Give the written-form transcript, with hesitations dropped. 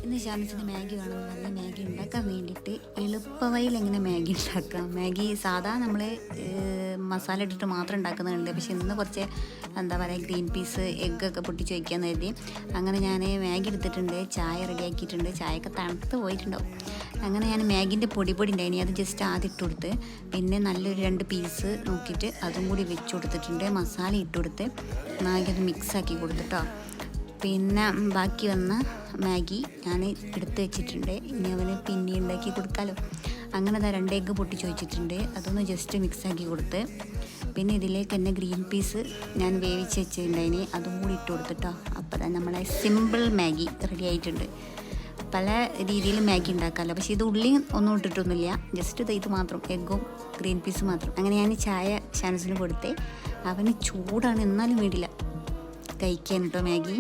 ഇന്ന് ഷാനസിന് മാഗി വേണമെന്ന് പറഞ്ഞാൽ മാഗി ഉണ്ടാക്കാൻ വേണ്ടിയിട്ട് എളുപ്പവഴിയിൽ എങ്ങനെ മാഗി ഉണ്ടാക്കാം. മാഗി സാധാ നമ്മൾ മസാല ഇട്ടിട്ട് മാത്രം ഉണ്ടാക്കുന്നുണ്ട്. പക്ഷെ ഇന്ന് കുറച്ച് എന്താ പറയുക ഗ്രീൻ പീസ് എഗ്ഗൊക്കെ പൊട്ടിച്ച് വയ്ക്കാമെന്ന് കരുതി അങ്ങനെ ഞാൻ മാഗി എടുത്തിട്ടുണ്ട്. ചായ റെഡിയാക്കിയിട്ടുണ്ട്. ചായയൊക്കെ തണുത്ത് പോയിട്ടുണ്ടാവും. അങ്ങനെ ഞാൻ മാഗിൻ്റെ പൊടി ഉണ്ടായിനി അത് ജസ്റ്റ് ആദ്യം ഇട്ട് കൊടുത്ത് പിന്നെ നല്ലൊരു 2 പീസ് നോക്കിയിട്ട് അതും കൂടി വെച്ച് കൊടുത്തിട്ടുണ്ട്. മസാല ഇട്ട് കൊടുത്ത് മാഗി അത് മിക്സാക്കി കൊടുത്തിട്ടോ. പിന്നെ ബാക്കി വന്ന മാഗി ഞാൻ എടുത്ത് വെച്ചിട്ടുണ്ട്. ഇനി അവന് പിന്നെ ഉണ്ടാക്കി കൊടുക്കാമല്ലോ. അങ്ങനെ 2 എഗ്ഗ് പൊട്ടിച്ച് വെച്ചിട്ടുണ്ട്. അതൊന്ന് ജസ്റ്റ് മിക്സാക്കി കൊടുത്ത് പിന്നെ ഇതിലേക്ക് തന്നെ ഗ്രീൻ പീസ് ഞാൻ വേവിച്ച് വെച്ചിട്ടുണ്ടായിന് അതും കൂടി ഇട്ട് കൊടുത്തിട്ടോ. അപ്പോൾ തന്നെ നമ്മളെ സിമ്പിൾ മാഗി റെഡി ആയിട്ടുണ്ട്. പല രീതിയിൽ മാഗി ഉണ്ടാക്കാമല്ലോ. പക്ഷേ ഇത് ഉള്ളി ഒന്നും ഇട്ടിട്ടൊന്നുമില്ല. ജസ്റ്റ് ഇത് മാത്രം എഗ്ഗും ഗ്രീൻ പീസും മാത്രം. അങ്ങനെ ഞാൻ ചായ ഷാനസിന് കൊടുത്തേ. അവന് ചൂടാണ് എന്നാലും വേണ്ടില്ല കഴിക്കാൻ കേട്ടോ മാഗി.